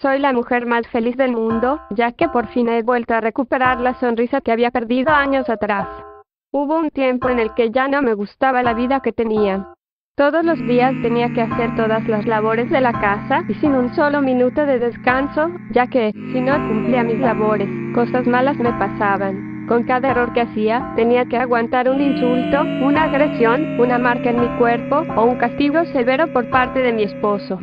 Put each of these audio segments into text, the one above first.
Soy la mujer más feliz del mundo, ya que por fin he vuelto a recuperar la sonrisa que había perdido años atrás. Hubo un tiempo en el que ya no me gustaba la vida que tenía. Todos los días tenía que hacer todas las labores de la casa y sin un solo minuto de descanso, ya que, si no cumplía mis labores, cosas malas me pasaban. Con cada error que hacía, tenía que aguantar un insulto, una agresión, una marca en mi cuerpo o un castigo severo por parte de mi esposo.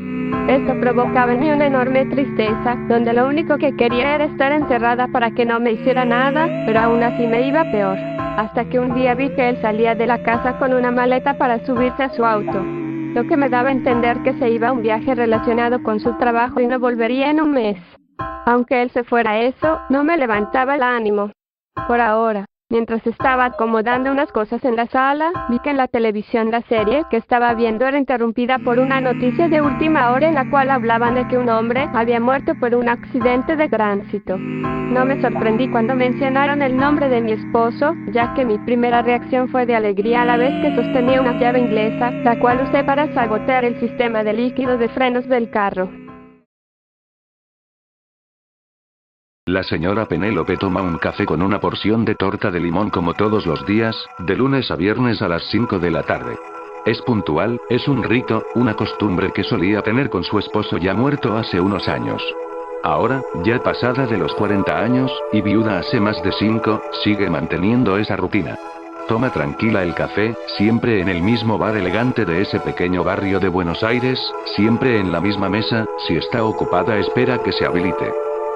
Esto provocaba en mí una enorme tristeza, donde lo único que quería era estar encerrada para que no me hiciera nada, pero aún así me iba peor. Hasta que un día vi que él salía de la casa con una maleta para subirse a su auto, lo que me daba a entender que se iba a un viaje relacionado con su trabajo y no volvería en un mes. Aunque él se fuera a eso, no me levantaba el ánimo. Por ahora, mientras estaba acomodando unas cosas en la sala, vi que en la televisión la serie que estaba viendo era interrumpida por una noticia de última hora en la cual hablaban de que un hombre había muerto por un accidente de tránsito. No me sorprendí cuando mencionaron el nombre de mi esposo, ya que mi primera reacción fue de alegría a la vez que sostenía una llave inglesa, la cual usé para sabotear el sistema de líquido de frenos del carro. La señora Penélope toma un café con una porción de torta de limón como todos los días, de lunes a viernes a las 5 de la tarde. Es puntual, es un rito, una costumbre que solía tener con su esposo ya muerto hace unos años. Ahora, ya pasada de los 40 años, y viuda hace más de 5, sigue manteniendo esa rutina. Toma tranquila el café, siempre en el mismo bar elegante de ese pequeño barrio de Buenos Aires, siempre en la misma mesa, si está ocupada espera que se habilite.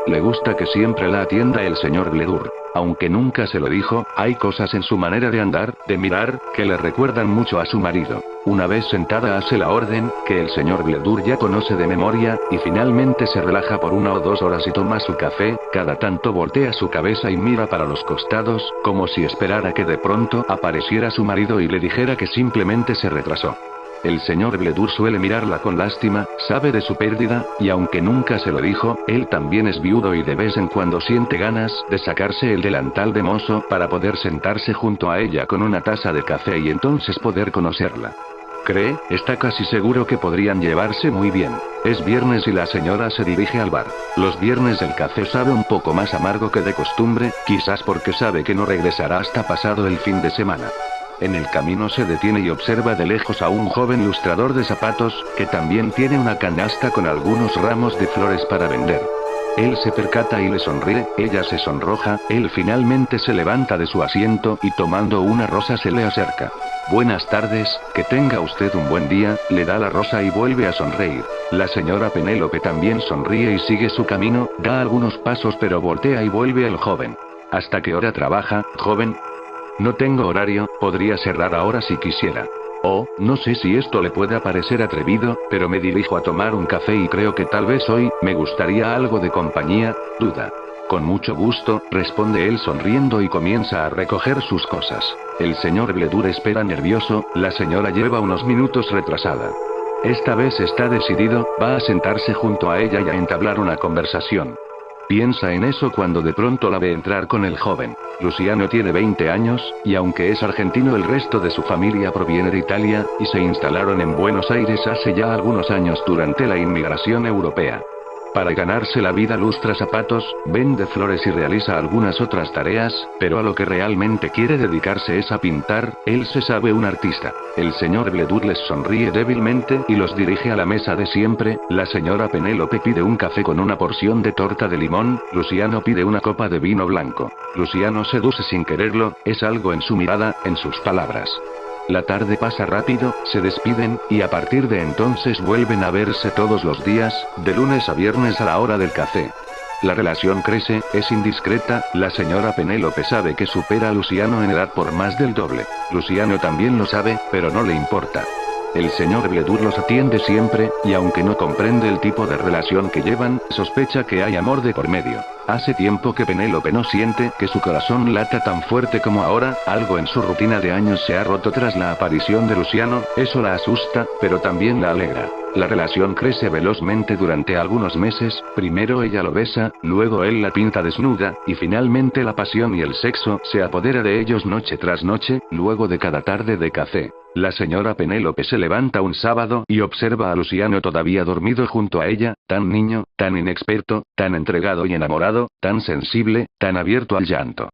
Le gusta que siempre la atienda el señor Bledur. Aunque nunca se lo dijo, hay cosas en su manera de andar, de mirar, que le recuerdan mucho a su marido. Una vez sentada hace la orden, que el señor Bledur ya conoce de memoria, y finalmente se relaja por 1 o 2 horas y toma su café, cada tanto voltea su cabeza y mira para los costados, como si esperara que de pronto apareciera su marido y le dijera que simplemente se retrasó. El señor Bledur suele mirarla con lástima, sabe de su pérdida, y aunque nunca se lo dijo, él también es viudo y de vez en cuando siente ganas de sacarse el delantal de mozo para poder sentarse junto a ella con una taza de café y entonces poder conocerla. Está casi seguro que podrían llevarse muy bien. Es viernes y la señora se dirige al bar. Los viernes el café sabe un poco más amargo que de costumbre, quizás porque sabe que no regresará hasta pasado el fin de semana. En el camino se detiene y observa de lejos a un joven lustrador de zapatos, que también tiene una canasta con algunos ramos de flores para vender. Él se percata y le sonríe, ella se sonroja, él finalmente se levanta de su asiento y tomando una rosa se le acerca. Buenas tardes, que tenga usted un buen día, le da la rosa y vuelve a sonreír. La señora Penélope también sonríe y sigue su camino, da algunos pasos pero voltea y vuelve al joven. ¿Hasta qué hora trabaja, joven? No tengo horario, podría cerrar ahora si quisiera. Oh, no sé si esto le puede parecer atrevido, pero me dirijo a tomar un café y creo que tal vez hoy, me gustaría algo de compañía, duda. Con mucho gusto, responde él sonriendo y comienza a recoger sus cosas. El señor Bledur espera nervioso, la señora lleva unos minutos retrasada. Esta vez está decidido, va a sentarse junto a ella y a entablar una conversación. Piensa en eso cuando de pronto la ve entrar con el joven. Luciano tiene 20 años, y aunque es argentino el resto de su familia proviene de Italia, y se instalaron en Buenos Aires hace ya algunos años durante la inmigración europea. Para ganarse la vida lustra zapatos, vende flores y realiza algunas otras tareas, pero a lo que realmente quiere dedicarse es a pintar, él se sabe un artista. El señor Bledur les sonríe débilmente y los dirige a la mesa de siempre, la señora Penélope pide un café con una porción de torta de limón, Luciano pide una copa de vino blanco. Luciano seduce sin quererlo, es algo en su mirada, en sus palabras. La tarde pasa rápido, se despiden, y a partir de entonces vuelven a verse todos los días, de lunes a viernes a la hora del café. La relación crece, es indiscreta, la señora Penélope sabe que supera a Luciano en edad por más del doble. Luciano también lo sabe, pero no le importa. El señor Bledur los atiende siempre, y aunque no comprende el tipo de relación que llevan, sospecha que hay amor de por medio. Hace tiempo que Penélope no siente que su corazón lata tan fuerte como ahora, algo en su rutina de años se ha roto tras la aparición de Luciano, eso la asusta, pero también la alegra. La relación crece velozmente durante algunos meses, primero ella lo besa, luego él la pinta desnuda, y finalmente la pasión y el sexo se apodera de ellos noche tras noche, luego de cada tarde de café. La señora Penélope se levanta un sábado y observa a Luciano todavía dormido junto a ella, tan niño, tan inexperto, tan entregado y enamorado, tan sensible, tan abierto al llanto.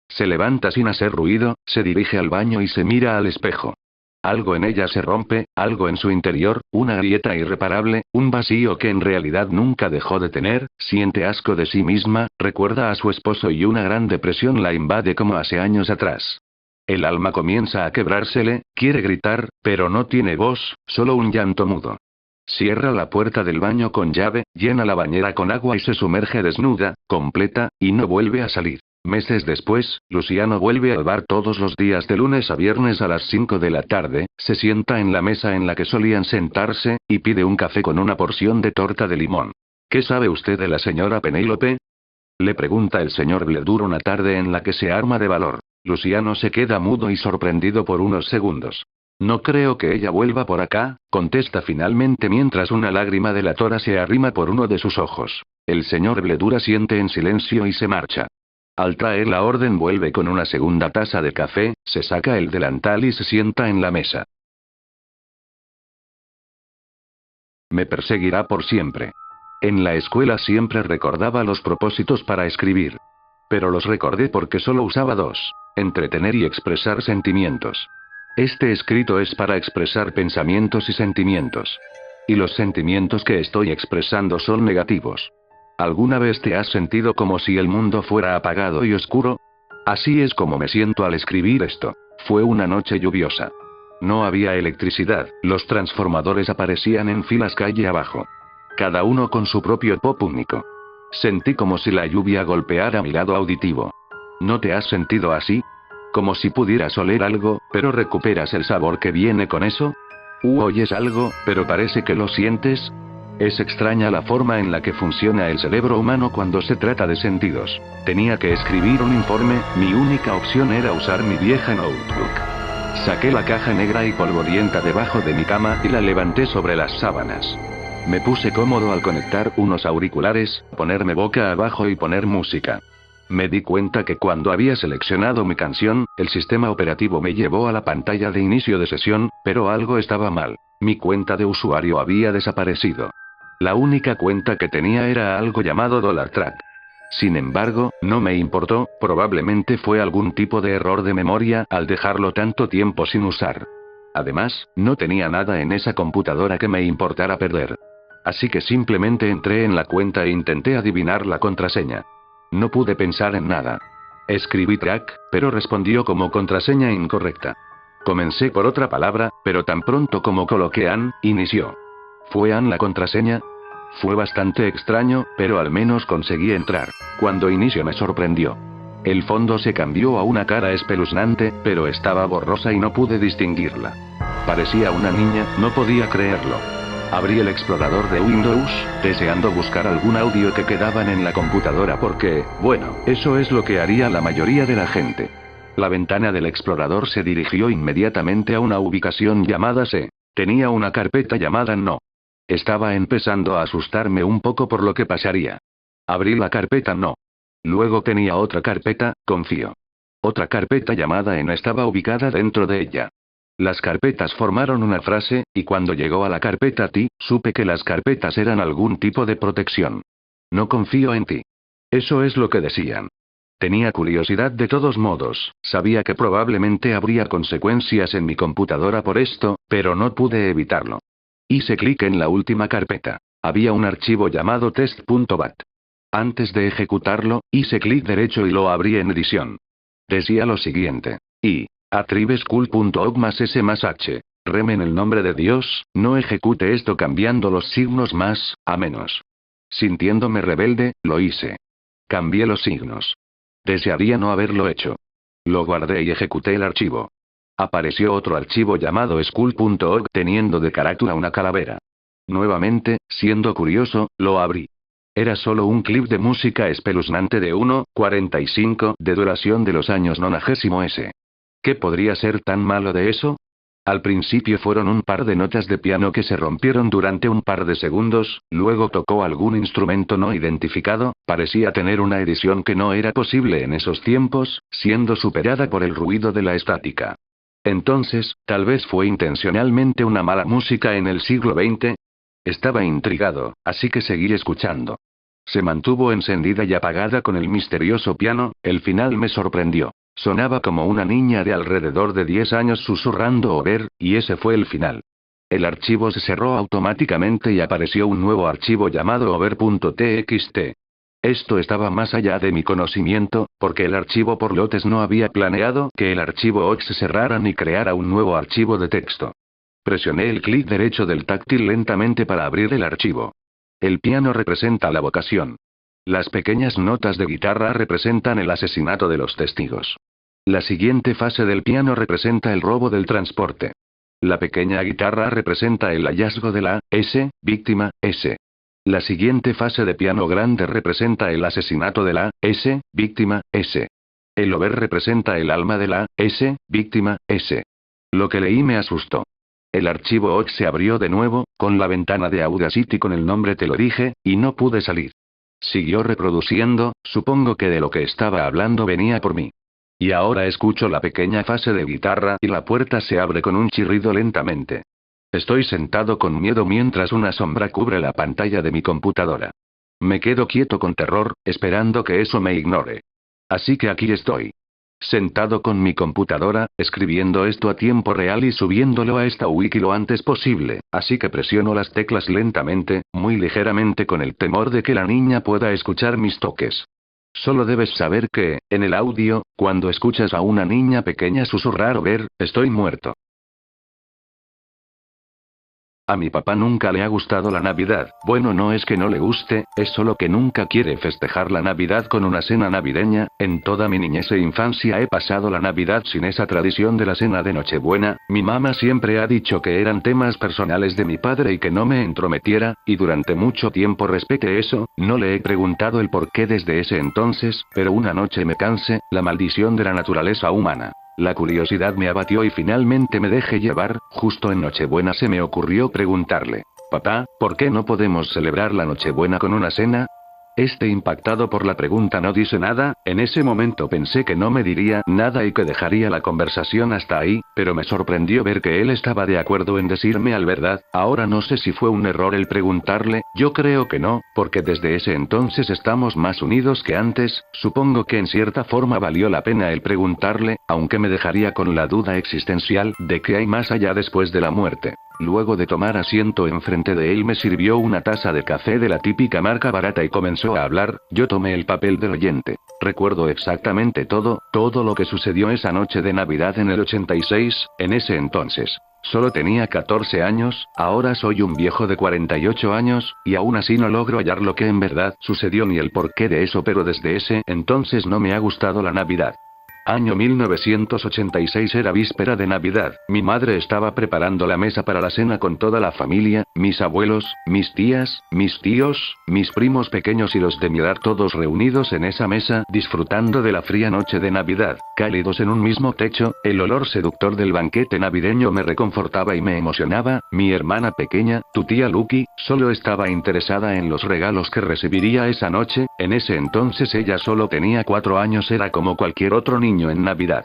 Se levanta sin hacer ruido, se dirige al baño y se mira al espejo. Algo en ella se rompe, algo en su interior, una grieta irreparable, un vacío que en realidad nunca dejó de tener, siente asco de sí misma, recuerda a su esposo y una gran depresión la invade como hace años atrás. El alma comienza a quebrársele, quiere gritar, pero no tiene voz, solo un llanto mudo. Cierra la puerta del baño con llave, llena la bañera con agua y se sumerge desnuda, completa, y no vuelve a salir. Meses después, Luciano vuelve al bar todos los días de lunes a viernes a las 5 de la tarde, se sienta en la mesa en la que solían sentarse, y pide un café con una porción de torta de limón. ¿Qué sabe usted de la señora Penélope? Le pregunta el señor Bledur una tarde en la que se arma de valor. Luciano se queda mudo y sorprendido por unos segundos. No creo que ella vuelva por acá, contesta finalmente mientras una lágrima delatora se arrima por uno de sus ojos. El señor Bledur asiente en silencio y se marcha. Al traer la orden vuelve con una segunda taza de café, se saca el delantal y se sienta en la mesa. Me perseguirá por siempre. En la escuela siempre recordaba los propósitos para escribir. Pero los recordé porque solo usaba dos: entretener y expresar sentimientos. Este escrito es para expresar pensamientos y sentimientos. Y los sentimientos que estoy expresando son negativos. ¿Alguna vez te has sentido como si el mundo fuera apagado y oscuro? Así es como me siento al escribir esto. Fue una noche lluviosa. No había electricidad, los transformadores aparecían en filas calle abajo. Cada uno con su propio pop único. Sentí como si la lluvia golpeara mi lado auditivo. ¿No te has sentido así? Como si pudieras oler algo, pero recuperas el sabor que viene con eso. Oyes algo, pero parece que lo sientes. Es extraña la forma en la que funciona el cerebro humano cuando se trata de sentidos. Tenía que escribir un informe, mi única opción era usar mi vieja notebook. Saqué la caja negra y polvorienta debajo de mi cama y la levanté sobre las sábanas. Me puse cómodo al conectar unos auriculares, ponerme boca abajo y poner música. Me di cuenta que cuando había seleccionado mi canción, el sistema operativo me llevó a la pantalla de inicio de sesión, pero algo estaba mal. Mi cuenta de usuario había desaparecido. La única cuenta que tenía era algo llamado $track. Sin embargo, no me importó, probablemente fue algún tipo de error de memoria al dejarlo tanto tiempo sin usar. Además, no tenía nada en esa computadora que me importara perder. Así que simplemente entré en la cuenta e intenté adivinar la contraseña. No pude pensar en nada. Escribí track, pero respondió como contraseña incorrecta. Comencé por otra palabra, pero tan pronto como coloqué an, inició. ¿Fue an la contraseña? Fue bastante extraño, pero al menos conseguí entrar. Cuando inició me sorprendió. El fondo se cambió a una cara espeluznante, pero estaba borrosa y no pude distinguirla. Parecía una niña, no podía creerlo. Abrí el explorador de Windows, deseando buscar algún audio que quedaban en la computadora porque, bueno, eso es lo que haría la mayoría de la gente. La ventana del explorador se dirigió inmediatamente a una ubicación llamada C. Tenía una carpeta llamada No. Estaba empezando a asustarme un poco por lo que pasaría. Abrí la carpeta No. Luego tenía otra carpeta, Confío. Otra carpeta llamada N estaba ubicada dentro de ella. Las carpetas formaron una frase, y cuando llegó a la carpeta T, supe que las carpetas eran algún tipo de protección. No confío en ti. Eso es lo que decían. Tenía curiosidad de todos modos, sabía que probablemente habría consecuencias en mi computadora por esto, pero no pude evitarlo. Hice clic en la última carpeta. Había un archivo llamado test.bat. Antes de ejecutarlo, hice clic derecho y lo abrí en edición. Decía lo siguiente. Attribeschool.org+s+h. Rem en el nombre de Dios, no ejecute esto cambiando los signos más, a menos. Sintiéndome rebelde, lo hice. Cambié los signos. Desearía no haberlo hecho. Lo guardé y ejecuté el archivo. Apareció otro archivo llamado school.org teniendo de carátula una calavera. Nuevamente, siendo curioso, lo abrí. Era solo un clip de música espeluznante de 1:45 de duración de los años 90s. ¿Qué podría ser tan malo de eso? Al principio fueron un par de notas de piano que se rompieron durante un par de segundos, luego tocó algún instrumento no identificado, parecía tener una edición que no era posible en esos tiempos, siendo superada por el ruido de la estática. Entonces, tal vez fue intencionalmente una mala música en el siglo XX. Estaba intrigado, así que seguí escuchando. Se mantuvo encendida y apagada con el misterioso piano, el final me sorprendió. Sonaba como una niña de alrededor de 10 años susurrando Over, y ese fue el final. El archivo se cerró automáticamente y apareció un nuevo archivo llamado over.txt. Esto estaba más allá de mi conocimiento, porque el archivo por lotes no había planeado que el archivo OGG se cerrara ni creara un nuevo archivo de texto. Presioné el clic derecho del táctil lentamente para abrir el archivo. El piano representa la vocación. Las pequeñas notas de guitarra representan el asesinato de los testigos. La siguiente fase del piano representa el robo del transporte. La pequeña guitarra representa el hallazgo de la S, víctima, S. La siguiente fase de piano grande representa el asesinato de la S, víctima, S. El over representa el alma de la S, víctima, S. Lo que leí me asustó. El archivo OGG se abrió de nuevo, con la ventana de Audacity con el nombre te lo dije, y no pude salir. Siguió reproduciendo, supongo que de lo que estaba hablando venía por mí. Y ahora escucho la pequeña fase de guitarra y la puerta se abre con un chirrido lentamente. Estoy sentado con miedo mientras una sombra cubre la pantalla de mi computadora. Me quedo quieto con terror, esperando que eso me ignore. Así que aquí estoy. Sentado con mi computadora, escribiendo esto a tiempo real y subiéndolo a esta wiki lo antes posible, así que presiono las teclas lentamente, muy ligeramente con el temor de que la niña pueda escuchar mis toques. Solo debes saber que, en el audio, cuando escuchas a una niña pequeña susurrar o ver, estoy muerto. A mi papá nunca le ha gustado la Navidad. Bueno, no es que no le guste, es solo que nunca quiere festejar la Navidad con una cena navideña. En toda mi niñez e infancia he pasado la Navidad sin esa tradición de la cena de Nochebuena. Mi mamá siempre ha dicho que eran temas personales de mi padre y que no me entrometiera, y durante mucho tiempo respeté eso. No le he preguntado el por qué desde ese entonces, pero una noche me cansé, la maldición de la naturaleza humana. La curiosidad me abatió y finalmente me dejé llevar. Justo en Nochebuena se me ocurrió preguntarle: papá, ¿por qué no podemos celebrar la Nochebuena con una cena? Impactado por la pregunta, no dice nada. En ese momento pensé que no me diría nada y que dejaría la conversación hasta ahí, pero me sorprendió ver que él estaba de acuerdo en decirme la verdad. Ahora no sé si fue un error el preguntarle, yo creo que no, porque desde ese entonces estamos más unidos que antes. Supongo que en cierta forma valió la pena el preguntarle, aunque me dejaría con la duda existencial de qué hay más allá después de la muerte. Luego de tomar asiento enfrente de él me sirvió una taza de café de la típica marca barata y comenzó a hablar. Yo tomé el papel del oyente. Recuerdo exactamente todo lo que sucedió esa noche de Navidad en el 86, en ese entonces. Solo tenía 14 años, ahora soy un viejo de 48 años, y aún así no logro hallar lo que en verdad sucedió ni el porqué de eso, pero desde ese entonces no me ha gustado la Navidad. Año 1986 era víspera de Navidad. Mi madre estaba preparando la mesa para la cena con toda la familia, mis abuelos, mis tías, mis tíos, mis primos pequeños y los de mi edad, todos reunidos en esa mesa, disfrutando de la fría noche de Navidad, cálidos en un mismo techo. El olor seductor del banquete navideño me reconfortaba y me emocionaba. Mi hermana pequeña, tu tía Lucky, solo estaba interesada en los regalos que recibiría esa noche. En ese entonces ella solo tenía 4 años, era como cualquier otro niño en Navidad.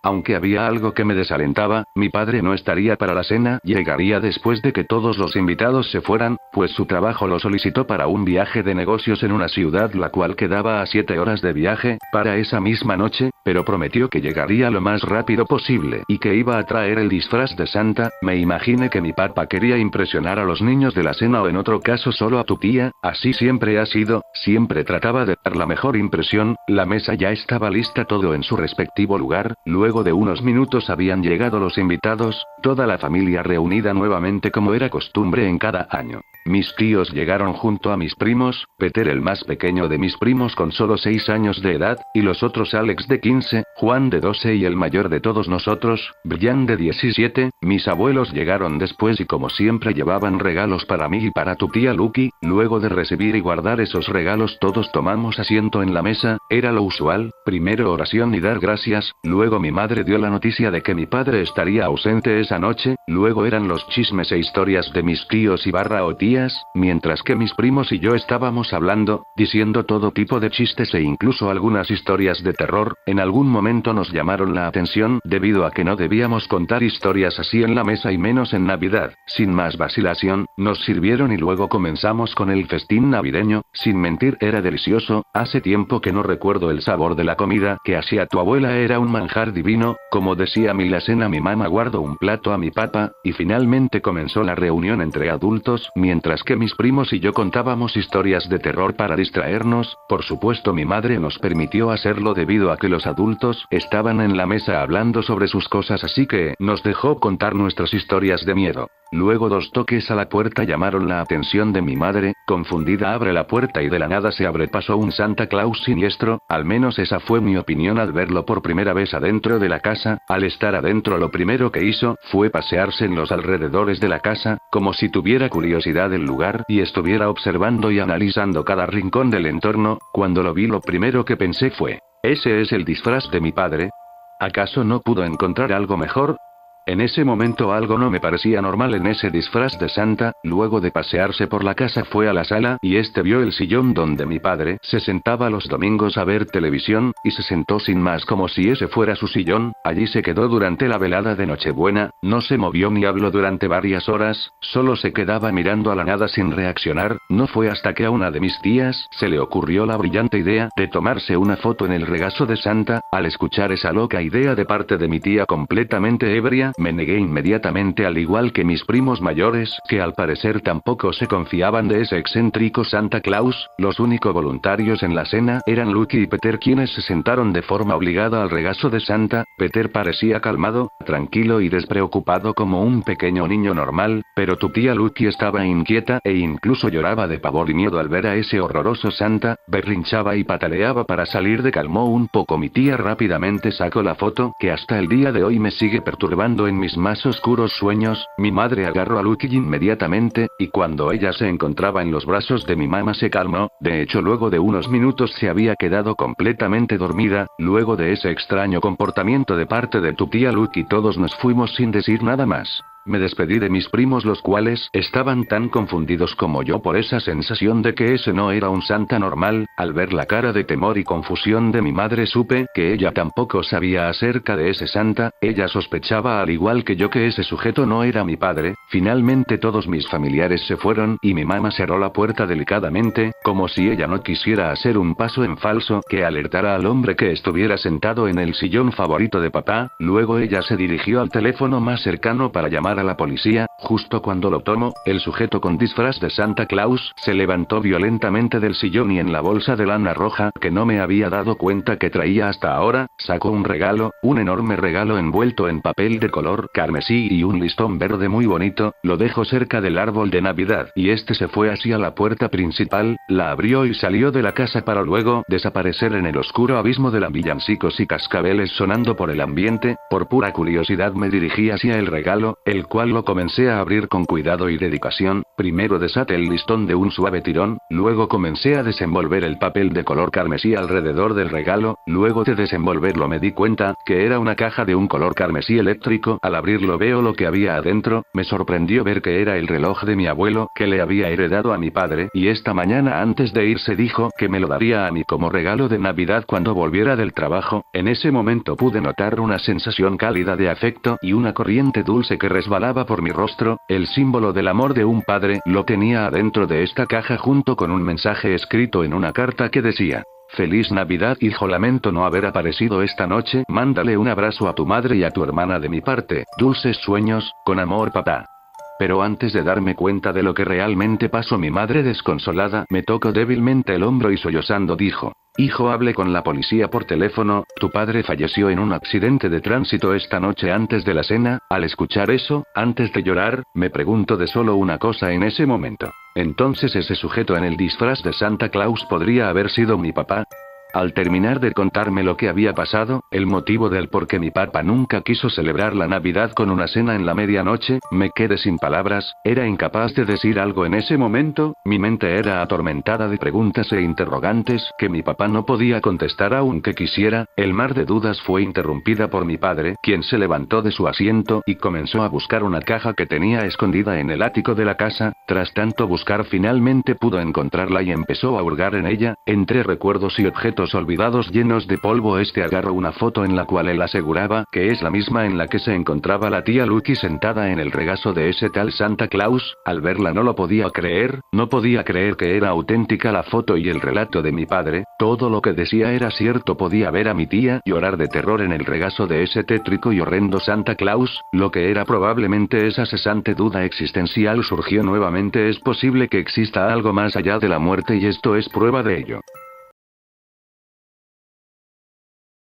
Aunque había algo que me desalentaba, mi padre no estaría para la cena, llegaría después de que todos los invitados se fueran, pues su trabajo lo solicitó para un viaje de negocios en una ciudad la cual quedaba a 7 horas de viaje, para esa misma noche, pero prometió que llegaría lo más rápido posible y que iba a traer el disfraz de Santa. Me imaginé que mi papá quería impresionar a los niños de la cena o en otro caso solo a tu tía, así siempre ha sido, siempre trataba de dar la mejor impresión. La mesa ya estaba lista, todo en su respectivo lugar. Luego de unos minutos habían llegado los invitados, toda la familia reunida nuevamente como era costumbre en cada año. mis tíos llegaron junto a mis primos, Peter el más pequeño de mis primos con solo 6 años de edad, y los otros Alex de 15, Juan de 12 y el mayor de todos nosotros, Brian de 17, mis abuelos llegaron después y como siempre llevaban regalos para mí y para tu tía Lucky. Luego de recibir y guardar esos regalos todos tomamos asiento en la mesa, era lo usual, primero oración y dar gracias, luego mi madre dio la noticia de que mi padre estaría ausente esa noche, luego eran los chismes e historias de mis tíos y barra o tías, mientras que mis primos y yo estábamos hablando, diciendo todo tipo de chistes e incluso algunas historias de terror. En algún momento nos llamaron la atención, debido a que no debíamos contar historias así en la mesa y menos en Navidad. Sin más vacilación, nos sirvieron y luego comenzamos con el festín navideño. Sin mentir, era delicioso. Hace tiempo que no recuerdo el sabor de la comida que hacía tu abuela, era un manjar divino. Como decía mi la cena, mi mamá guardó un plato a mi papá, y finalmente comenzó la reunión entre adultos, mientras que mis primos y yo contábamos historias de terror para distraernos. Por supuesto mi madre nos permitió hacerlo debido a que los adultos estaban en la mesa hablando sobre sus cosas, así que nos dejó contar nuestras historias de miedo. Luego 2 toques a la puerta llamaron la atención de mi madre, confundida abre la puerta y de la nada se abre paso un Santa Claus siniestro, al menos esa fue mi opinión al verlo por primera vez adentro de la casa. Al estar adentro lo primero que hizo fue pasearse en los alrededores de la casa, como si tuviera curiosidad del lugar y estuviera observando y analizando cada rincón del entorno. Cuando lo vi lo primero que pensé fue, ¿ese es el disfraz de mi padre? ¿Acaso no pudo encontrar algo mejor? En ese momento algo no me parecía normal en ese disfraz de Santa. Luego de pasearse por la casa fue a la sala y vio el sillón donde mi padre se sentaba los domingos a ver televisión, y se sentó sin más como si ese fuera su sillón. Allí se quedó durante la velada de Nochebuena, no se movió ni habló durante varias horas, solo se quedaba mirando a la nada sin reaccionar. No fue hasta que a una de mis tías se le ocurrió la brillante idea de tomarse una foto en el regazo de Santa. Al escuchar esa loca idea de parte de mi tía completamente ebria, me negué inmediatamente, al igual que mis primos mayores, que al parecer tampoco se confiaban de ese excéntrico Santa Claus. Los únicos voluntarios en la cena eran Lucky y Peter, quienes se sentaron de forma obligada al regazo de Santa. Peter parecía calmado, tranquilo y despreocupado como un pequeño niño normal, pero tu tía Lucky estaba inquieta e incluso lloraba de pavor y miedo al ver a ese horroroso Santa, berrinchaba y pataleaba para salir de calmó un poco. Mi tía rápidamente sacó la foto, que hasta el día de hoy me sigue perturbando en mis más oscuros sueños. Mi madre agarró a Lucky inmediatamente, y cuando ella se encontraba en los brazos de mi mamá se calmó. De hecho, luego de unos minutos se había quedado completamente dormida. Luego de ese extraño comportamiento de parte de tu tía Lucky todos nos fuimos sin decir nada más. Me despedí de mis primos, los cuales estaban tan confundidos como yo por esa sensación de que ese no era un Santa normal. Al ver la cara de temor y confusión de mi madre supe que ella tampoco sabía acerca de ese Santa. Ella sospechaba al igual que yo que ese sujeto no era mi padre. Finalmente todos mis familiares se fueron y mi mamá cerró la puerta delicadamente, como si ella no quisiera hacer un paso en falso que alertara al hombre que estuviera sentado en el sillón favorito de papá. Luego ella se dirigió al teléfono más cercano para llamar a la policía. Justo cuando lo tomó, el sujeto con disfraz de Santa Claus se levantó violentamente del sillón y en la bolsa de lana roja, que no me había dado cuenta que traía hasta ahora, sacó un regalo, un enorme regalo envuelto en papel de color carmesí y un listón verde muy bonito. Lo dejó cerca del árbol de Navidad y se fue hacia la puerta principal, la abrió y salió de la casa para luego desaparecer en el oscuro abismo de la villancicos y cascabeles sonando por el ambiente. Por pura curiosidad me dirigí hacia el regalo, el cual lo comencé a abrir con cuidado y dedicación. Primero desaté el listón de un suave tirón, luego comencé a desenvolver el papel de color carmesí alrededor del regalo. Luego de desenvolverlo me di cuenta que era una caja de un color carmesí eléctrico. Al abrirlo veo lo que había adentro. Me sorprendió ver que era el reloj de mi abuelo, que le había heredado a mi padre, y esta mañana antes de irse dijo que me lo daría a mí como regalo de Navidad cuando volviera del trabajo. En ese momento pude notar una sensación cálida de afecto y una corriente dulce que resbalaba por mi rostro. El símbolo del amor de un padre lo tenía adentro de esta caja junto con un mensaje escrito en una carta que decía: Feliz Navidad, hijo, lamento no haber aparecido esta noche, mándale un abrazo a tu madre y a tu hermana de mi parte, dulces sueños, con amor, papá. Pero antes de darme cuenta de lo que realmente pasó, mi madre, desconsolada, me tocó débilmente el hombro y sollozando dijo: Hijo, hablé con la policía por teléfono, tu padre falleció en un accidente de tránsito esta noche antes de la cena. Al escuchar eso, antes de llorar, me pregunto de solo una cosa en ese momento: Entonces ese sujeto en el disfraz de Santa Claus podría haber sido mi papá. Al terminar de contarme lo que había pasado, el motivo del por qué mi papá nunca quiso celebrar la Navidad con una cena en la medianoche, me quedé sin palabras, era incapaz de decir algo en ese momento, mi mente era atormentada de preguntas e interrogantes que mi papá no podía contestar aunque quisiera. El mar de dudas fue interrumpida por mi padre, quien se levantó de su asiento y comenzó a buscar una caja que tenía escondida en el ático de la casa. Tras tanto buscar finalmente pudo encontrarla y empezó a hurgar en ella, entre recuerdos y objetos olvidados llenos de polvo. Agarró una foto en la cual él aseguraba que es la misma en la que se encontraba la tía Lucky sentada en el regazo de ese tal Santa Claus. Al verla no lo podía creer, no podía creer que era auténtica la foto y el relato de mi padre, todo lo que decía era cierto. Podía ver a mi tía llorar de terror en el regazo de ese tétrico y horrendo Santa Claus, lo que era probablemente esa cesante duda existencial surgió nuevamente. Es posible que exista algo más allá de la muerte y esto es prueba de ello.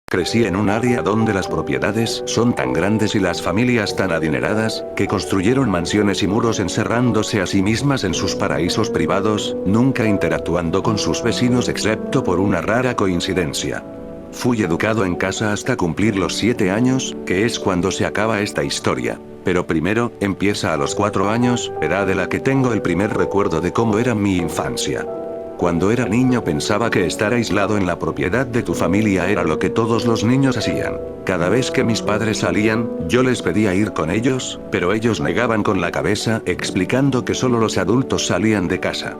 Crecí en un área donde las propiedades son tan grandes y las familias tan adineradas, que construyeron mansiones y muros encerrándose a sí mismas en sus paraísos privados, nunca interactuando con sus vecinos excepto por una rara coincidencia. Fui educado en casa hasta cumplir los 7 años, que es cuando se acaba esta historia. Pero primero, empieza a los 4 años, edad de la que tengo el primer recuerdo de cómo era mi infancia. Cuando era niño pensaba que estar aislado en la propiedad de tu familia era lo que todos los niños hacían. Cada vez que mis padres salían, yo les pedía ir con ellos, pero ellos negaban con la cabeza, explicando que solo los adultos salían de casa.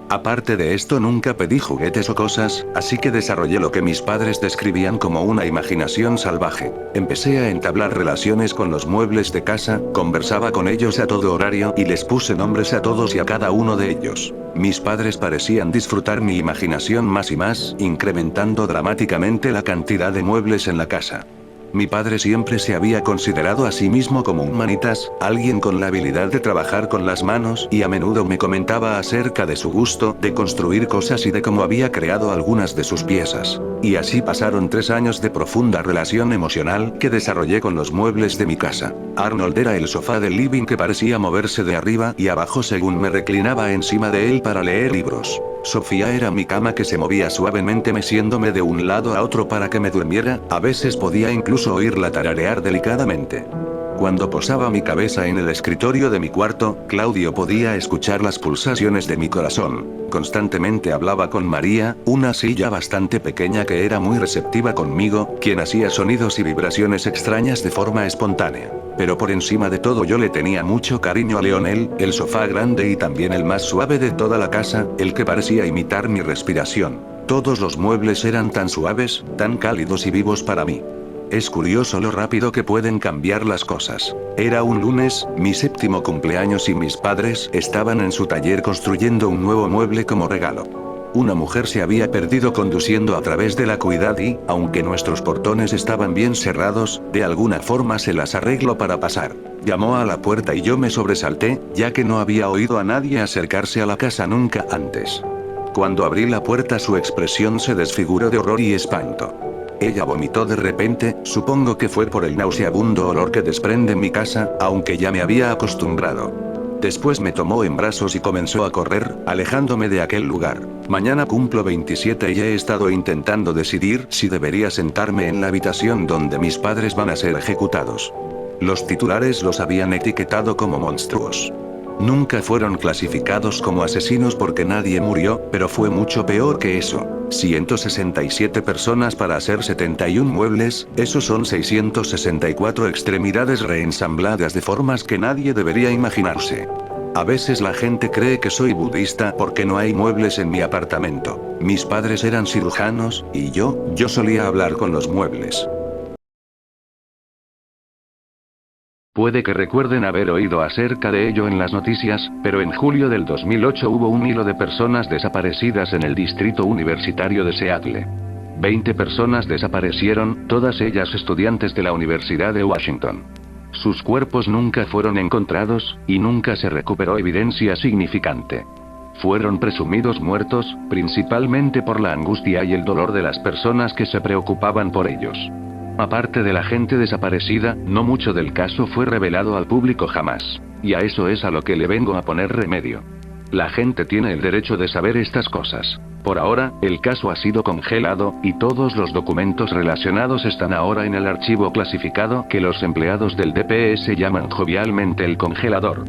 Aparte de esto nunca pedí juguetes o cosas, así que desarrollé lo que mis padres describían como una imaginación salvaje. Empecé a entablar relaciones con los muebles de casa, conversaba con ellos a todo horario y les puse nombres a todos y a cada uno de ellos. Mis padres parecían disfrutar mi imaginación más y más, incrementando dramáticamente la cantidad de muebles en la casa. Mi padre siempre se había considerado a sí mismo como un manitas, alguien con la habilidad de trabajar con las manos, y a menudo me comentaba acerca de su gusto de construir cosas y de cómo había creado algunas de sus piezas. Y así pasaron 3 años de profunda relación emocional que desarrollé con los muebles de mi casa. Arnold era el sofá del living que parecía moverse de arriba y abajo según me reclinaba encima de él para leer libros. Sofía era mi cama que se movía suavemente meciéndome de un lado a otro para que me durmiera, a veces podía incluso oírla tararear delicadamente. Cuando posaba mi cabeza en el escritorio de mi cuarto, Claudio podía escuchar las pulsaciones de mi corazón. Constantemente hablaba con María, una silla bastante pequeña que era muy receptiva conmigo, quien hacía sonidos y vibraciones extrañas de forma espontánea. Pero por encima de todo yo le tenía mucho cariño a Leonel, el sofá grande y también el más suave de toda la casa, el que parecía imitar mi respiración. Todos los muebles eran tan suaves, tan cálidos y vivos para mí. Es curioso lo rápido que pueden cambiar las cosas. Era un lunes, mi 7º cumpleaños y mis padres estaban en su taller construyendo un nuevo mueble como regalo. Una mujer se había perdido conduciendo a través de la ciudad y, aunque nuestros portones estaban bien cerrados, de alguna forma se las arregló para pasar. Llamó a la puerta y yo me sobresalté, ya que no había oído a nadie acercarse a la casa nunca antes. Cuando abrí la puerta su expresión se desfiguró de horror y espanto. Ella vomitó de repente, supongo que fue por el nauseabundo olor que desprende mi casa, aunque ya me había acostumbrado. Después me tomó en brazos y comenzó a correr, alejándome de aquel lugar. Mañana cumplo 27 y he estado intentando decidir si debería sentarme en la habitación donde mis padres van a ser ejecutados. Los titulares los habían etiquetado como monstruos. Nunca fueron clasificados como asesinos porque nadie murió, pero fue mucho peor que eso. 167 personas para hacer 71 muebles, esos son 664 extremidades reensambladas de formas que nadie debería imaginarse. A veces la gente cree que soy budista porque no hay muebles en mi apartamento. Mis padres eran cirujanos, y yo solía hablar con los muebles. Puede que recuerden haber oído acerca de ello en las noticias, pero en julio del 2008 hubo un hilo de personas desaparecidas en el distrito universitario de Seattle. 20 personas desaparecieron, todas ellas estudiantes de la Universidad de Washington. Sus cuerpos nunca fueron encontrados, y nunca se recuperó evidencia significante. Fueron presumidos muertos, principalmente por la angustia y el dolor de las personas que se preocupaban por ellos. Aparte de la gente desaparecida, no mucho del caso fue revelado al público jamás. Y a eso es a lo que le vengo a poner remedio. La gente tiene el derecho de saber estas cosas. Por ahora, el caso ha sido congelado, y todos los documentos relacionados están ahora en el archivo clasificado que los empleados del DPS llaman jovialmente el congelador.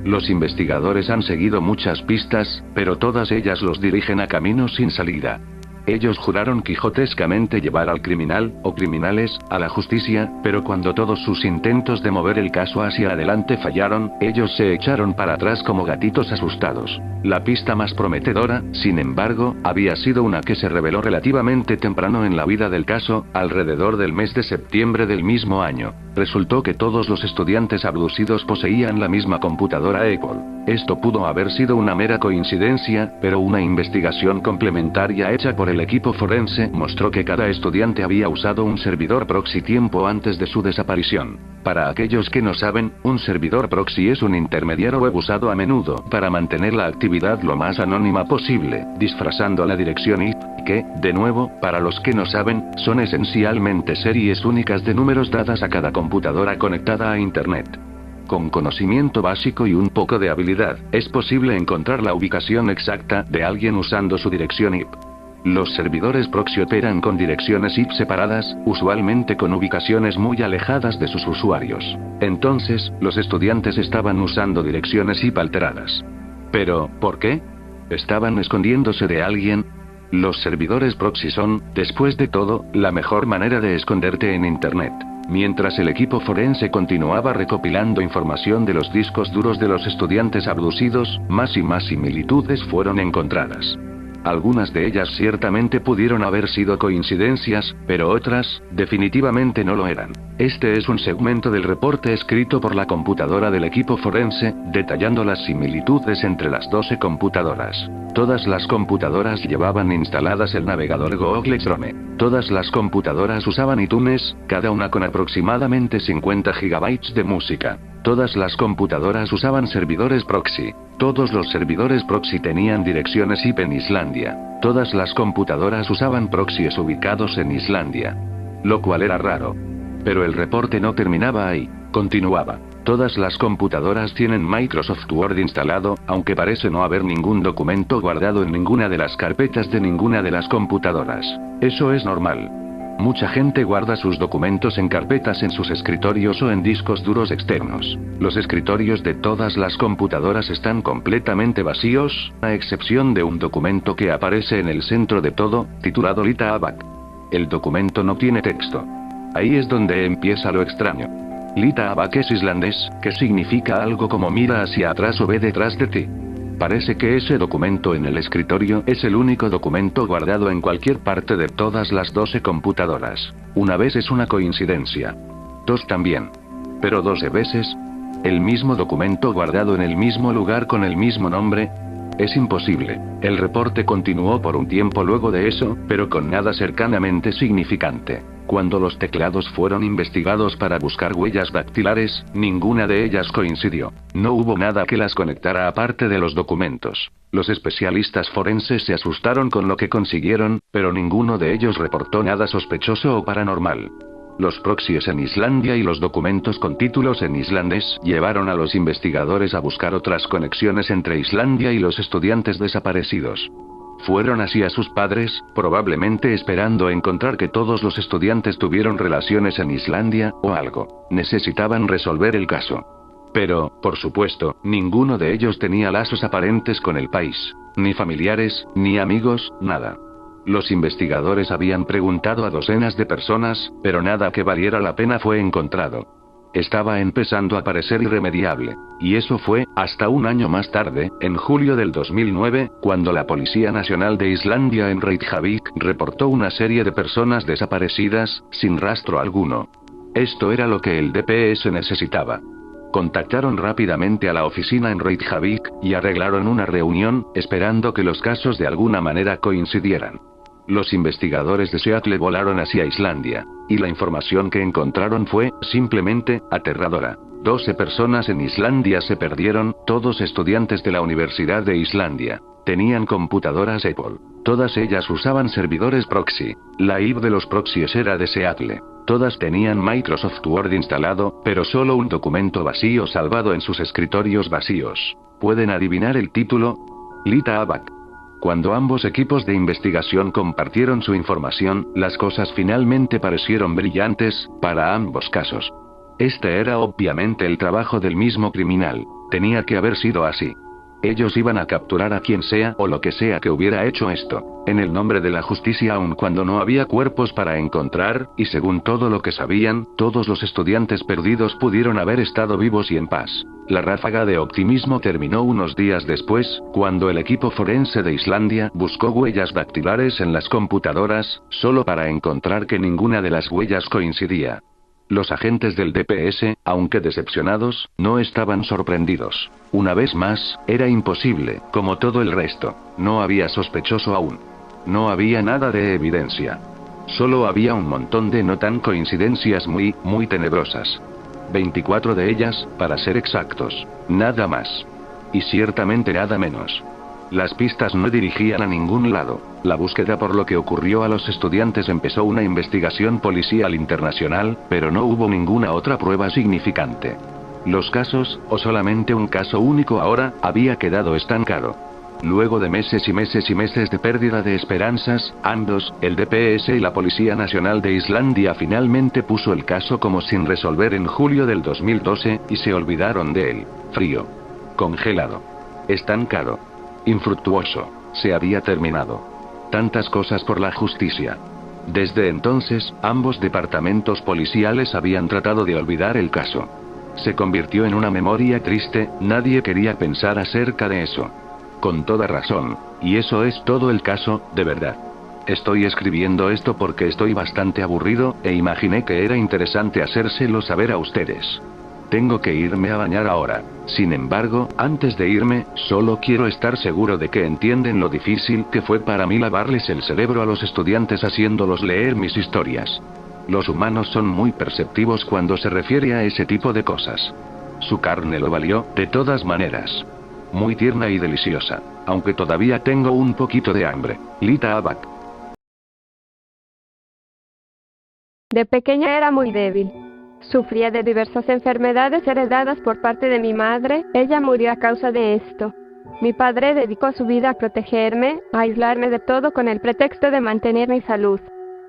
Los investigadores han seguido muchas pistas, pero todas ellas los dirigen a caminos sin salida. Ellos juraron quijotescamente llevar al criminal, o criminales, a la justicia, pero cuando todos sus intentos de mover el caso hacia adelante fallaron, ellos se echaron para atrás como gatitos asustados. La pista más prometedora, sin embargo, había sido una que se reveló relativamente temprano en la vida del caso, alrededor del mes de septiembre del mismo año. Resultó que todos los estudiantes abducidos poseían la misma computadora Apple. Esto pudo haber sido una mera coincidencia, pero una investigación complementaria hecha por el equipo forense mostró que cada estudiante había usado un servidor proxy tiempo antes de su desaparición. Para aquellos que no saben, un servidor proxy es un intermediario web usado a menudo para mantener la actividad lo más anónima posible, disfrazando la dirección IP, que, de nuevo, para los que no saben, son esencialmente series únicas de números dadas a cada computadora conectada a Internet. Con conocimiento básico y un poco de habilidad, es posible encontrar la ubicación exacta de alguien usando su dirección IP. Los servidores proxy operan con direcciones IP separadas, usualmente con ubicaciones muy alejadas de sus usuarios. Entonces, los estudiantes estaban usando direcciones IP alteradas. Pero, ¿por qué? ¿Estaban escondiéndose de alguien? Los servidores proxy son, después de todo, la mejor manera de esconderte en Internet. Mientras el equipo forense continuaba recopilando información de los discos duros de los estudiantes abducidos, más y más similitudes fueron encontradas. Algunas de ellas ciertamente pudieron haber sido coincidencias, pero otras, definitivamente no lo eran. Este es un segmento del reporte escrito por la computadora del equipo forense, detallando las similitudes entre las 12 computadoras. Todas las computadoras llevaban instaladas el navegador Google Chrome. Todas las computadoras usaban iTunes, cada una con aproximadamente 50 GB de música. Todas las computadoras usaban servidores proxy. Todos los servidores proxy tenían direcciones IP en Islandia. Todas las computadoras usaban proxies ubicados en Islandia. Lo cual era raro. Pero el reporte no terminaba ahí. Continuaba. Todas las computadoras tienen Microsoft Word instalado, aunque parece no haber ningún documento guardado en ninguna de las carpetas de ninguna de las computadoras. Eso es normal. Mucha gente guarda sus documentos en carpetas en sus escritorios o en discos duros externos. Los escritorios de todas las computadoras están completamente vacíos, a excepción de un documento que aparece en el centro de todo, titulado Lita Abac. El documento no tiene texto. Ahí es donde empieza lo extraño. Lita Abac es islandés, que significa algo como mira hacia atrás o ve detrás de ti. Parece que ese documento en el escritorio es el único documento guardado en cualquier parte de todas las 12 computadoras. Una vez es una coincidencia. Dos también. Pero 12 veces. ¿El mismo documento guardado en el mismo lugar con el mismo nombre? Es imposible. El reporte continuó por un tiempo luego de eso, pero con nada cercanamente significante. Cuando los teclados fueron investigados para buscar huellas dactilares, ninguna de ellas coincidió. No hubo nada que las conectara aparte de los documentos. Los especialistas forenses se asustaron con lo que consiguieron, pero ninguno de ellos reportó nada sospechoso o paranormal. Los proxies en Islandia y los documentos con títulos en islandés llevaron a los investigadores a buscar otras conexiones entre Islandia y los estudiantes desaparecidos. Fueron hacia sus padres, probablemente esperando encontrar que todos los estudiantes tuvieron relaciones en Islandia, o algo. Necesitaban resolver el caso. Pero, por supuesto, ninguno de ellos tenía lazos aparentes con el país. Ni familiares, ni amigos, nada. Los investigadores habían preguntado a docenas de personas, pero nada que valiera la pena fue encontrado. Estaba empezando a parecer irremediable. Y eso fue, hasta un año más tarde, en julio del 2009, cuando la Policía Nacional de Islandia en Reykjavik reportó una serie de personas desaparecidas, sin rastro alguno. Esto era lo que el DPS necesitaba. Contactaron rápidamente a la oficina en Reykjavik, y arreglaron una reunión, esperando que los casos de alguna manera coincidieran. Los investigadores de Seattle volaron hacia Islandia. Y la información que encontraron fue, simplemente, aterradora. 12 personas en Islandia se perdieron, todos estudiantes de la Universidad de Islandia. Tenían computadoras Apple. Todas ellas usaban servidores proxy. La IP de los proxies era deseable. Todas tenían Microsoft Word instalado, pero solo un documento vacío salvado en sus escritorios vacíos. ¿Pueden adivinar el título? Lita Abac. Cuando ambos equipos de investigación compartieron su información, las cosas finalmente parecieron brillantes, para ambos casos. Este era obviamente el trabajo del mismo criminal. Tenía que haber sido así. Ellos iban a capturar a quien sea o lo que sea que hubiera hecho esto, en el nombre de la justicia aun cuando no había cuerpos para encontrar, y según todo lo que sabían, todos los estudiantes perdidos pudieron haber estado vivos y en paz. La ráfaga de optimismo terminó unos días después, cuando el equipo forense de Islandia buscó huellas dactilares en las computadoras, solo para encontrar que ninguna de las huellas coincidía. Los agentes del DPS, aunque decepcionados, no estaban sorprendidos. Una vez más, era imposible, como todo el resto. No había sospechoso aún. No había nada de evidencia. Solo había un montón de no tan coincidencias muy tenebrosas. 24 de ellas, para ser exactos. Nada más. Y ciertamente nada menos. Las pistas no dirigían a ningún lado. La búsqueda por lo que ocurrió a los estudiantes empezó una investigación policial internacional, pero no hubo ninguna otra prueba significante. Los casos, o solamente un caso único ahora, había quedado estancado. Luego de meses y meses y meses de pérdida de esperanzas, ambos, el DPS y la Policía Nacional de Islandia finalmente puso el caso como sin resolver en julio del 2012, y se olvidaron de él. Frío. Congelado. Estancado. Infructuoso. Se había terminado. Tantas cosas por la justicia. Desde entonces, ambos departamentos policiales habían tratado de olvidar el caso. Se convirtió en una memoria triste, nadie quería pensar acerca de eso. Con toda razón, y eso es todo el caso, de verdad. Estoy escribiendo esto porque estoy bastante aburrido, e imaginé que era interesante hacérselo saber a ustedes. Tengo que irme a bañar ahora. Sin embargo, antes de irme, solo quiero estar seguro de que entienden lo difícil que fue para mí lavarles el cerebro a los estudiantes haciéndolos leer mis historias. Los humanos son muy perceptivos cuando se refiere a ese tipo de cosas. Su carne lo valió, de todas maneras. Muy tierna y deliciosa, aunque todavía tengo un poquito de hambre. Lita Abac. De pequeña era muy débil. Sufría de diversas enfermedades heredadas por parte de mi madre, ella murió a causa de esto. Mi padre dedicó su vida a protegerme, a aislarme de todo con el pretexto de mantener mi salud.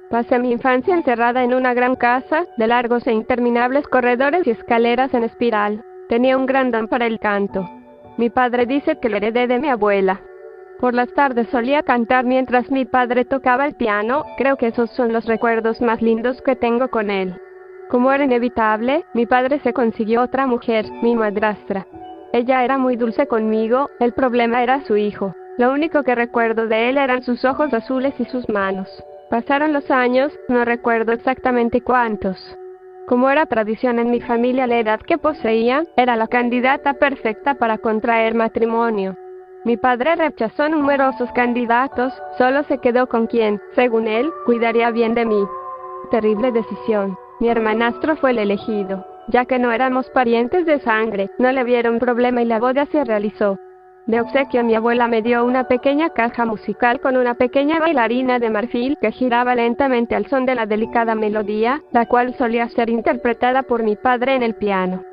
Pasé mi infancia encerrada en una gran casa, de largos e interminables corredores y escaleras en espiral. Tenía un gran don para el canto. Mi padre dice que lo heredé de mi abuela. Por las tardes solía cantar mientras mi padre tocaba el piano, creo que esos son los recuerdos más lindos que tengo con él. Como era inevitable, mi padre se consiguió otra mujer, mi madrastra. Ella era muy dulce conmigo, el problema era su hijo. Lo único que recuerdo de él eran sus ojos azules y sus manos. Pasaron los años, no recuerdo exactamente cuántos. Como era tradición en mi familia, la edad que poseía, era la candidata perfecta para contraer matrimonio. Mi padre rechazó numerosos candidatos, solo se quedó con quien, según él, cuidaría bien de mí. Terrible decisión. Mi hermanastro fue el elegido. Ya que no éramos parientes de sangre, no le vieron problema y la boda se realizó. De obsequio mi abuela me dio una pequeña caja musical con una pequeña bailarina de marfil que giraba lentamente al son de la delicada melodía, la cual solía ser interpretada por mi padre en el piano.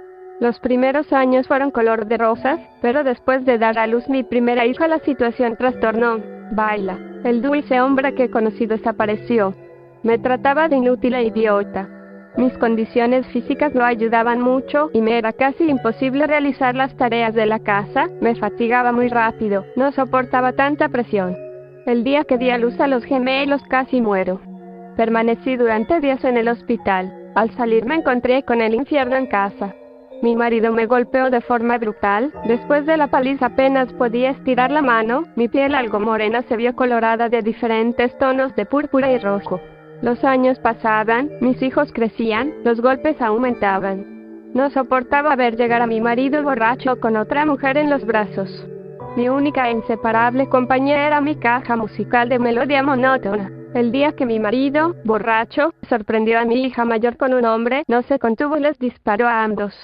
Los primeros años fueron color de rosas, pero después de dar a luz mi primera hija la situación trastornó. Baila. El dulce hombre que conocí desapareció. Me trataba de inútil e idiota. Mis condiciones físicas no ayudaban mucho y me era casi imposible realizar las tareas de la casa, me fatigaba muy rápido, no soportaba tanta presión. El día que di a luz a los gemelos casi muero. Permanecí durante días en el hospital. Al salir me encontré con el infierno en casa. Mi marido me golpeó de forma brutal, después de la paliza apenas podía estirar la mano, mi piel algo morena se vio colorada de diferentes tonos de púrpura y rojo. Los años pasaban, mis hijos crecían, los golpes aumentaban. No soportaba ver llegar a mi marido borracho con otra mujer en los brazos. Mi única e inseparable compañera era mi caja musical de melodía monótona. El día que mi marido, borracho, sorprendió a mi hija mayor con un hombre, no se contuvo y les disparó a ambos.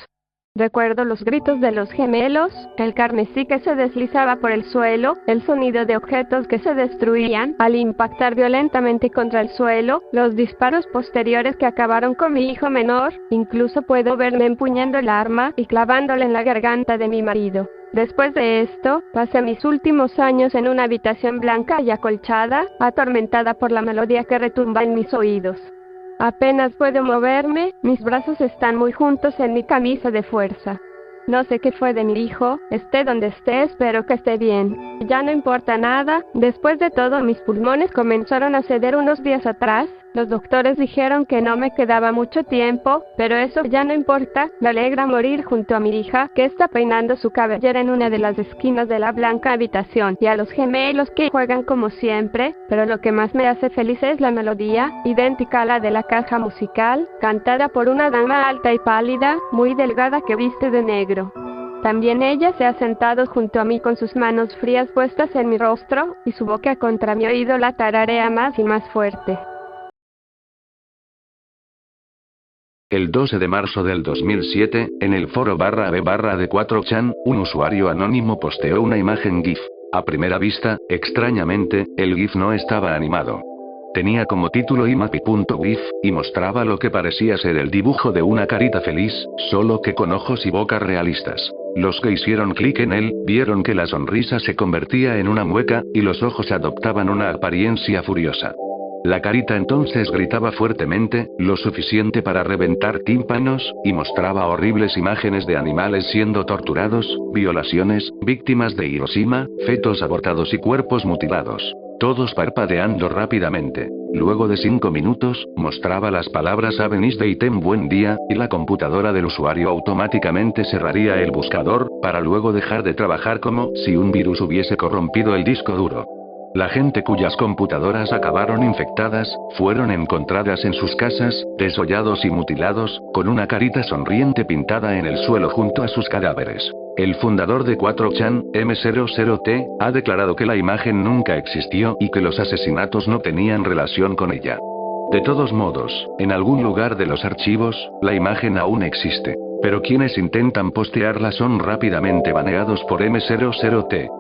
Recuerdo los gritos de los gemelos, el carmesí que se deslizaba por el suelo, el sonido de objetos que se destruían al impactar violentamente contra el suelo, los disparos posteriores que acabaron con mi hijo menor, incluso puedo verme empuñando el arma y clavándola en la garganta de mi marido. Después de esto, pasé mis últimos años en una habitación blanca y acolchada, atormentada por la melodía que retumba en mis oídos. Apenas puedo moverme, mis brazos están muy juntos en mi camisa de fuerza. No sé qué fue de mi hijo, esté donde esté, espero que esté bien. Ya no importa nada, después de todo mis pulmones comenzaron a ceder unos días atrás. Los doctores dijeron que no me quedaba mucho tiempo, pero eso ya no importa. Me alegra morir junto a mi hija, que está peinando su cabellera en una de las esquinas de la blanca habitación, y a los gemelos que juegan como siempre, pero lo que más me hace feliz es la melodía, idéntica a la de la caja musical, cantada por una dama alta y pálida, muy delgada que viste de negro. También ella se ha sentado junto a mí con sus manos frías puestas en mi rostro, y su boca contra mi oído la tararea más y más fuerte. El 12 de marzo del 2007, en el foro /b/d4chan, un usuario anónimo posteó una imagen GIF. A primera vista, extrañamente, el GIF no estaba animado. Tenía como título imapi.gif, y mostraba lo que parecía ser el dibujo de una carita feliz, solo que con ojos y boca realistas. Los que hicieron clic en él, vieron que la sonrisa se convertía en una mueca, y los ojos adoptaban una apariencia furiosa. La carita entonces gritaba fuertemente, lo suficiente para reventar tímpanos, y mostraba horribles imágenes de animales siendo torturados, violaciones, víctimas de Hiroshima, fetos abortados y cuerpos mutilados. Todos parpadeando rápidamente. Luego de 5 minutos, mostraba las palabras Have a nice day, ten buen día, y la computadora del usuario automáticamente cerraría el buscador, para luego dejar de trabajar como si un virus hubiese corrompido el disco duro. La gente cuyas computadoras acabaron infectadas, fueron encontradas en sus casas, desollados y mutilados, con una carita sonriente pintada en el suelo junto a sus cadáveres. El fundador de 4chan, M00T, ha declarado que la imagen nunca existió y que los asesinatos no tenían relación con ella. De todos modos, en algún lugar de los archivos, la imagen aún existe. Pero quienes intentan postearla son rápidamente baneados por M00T.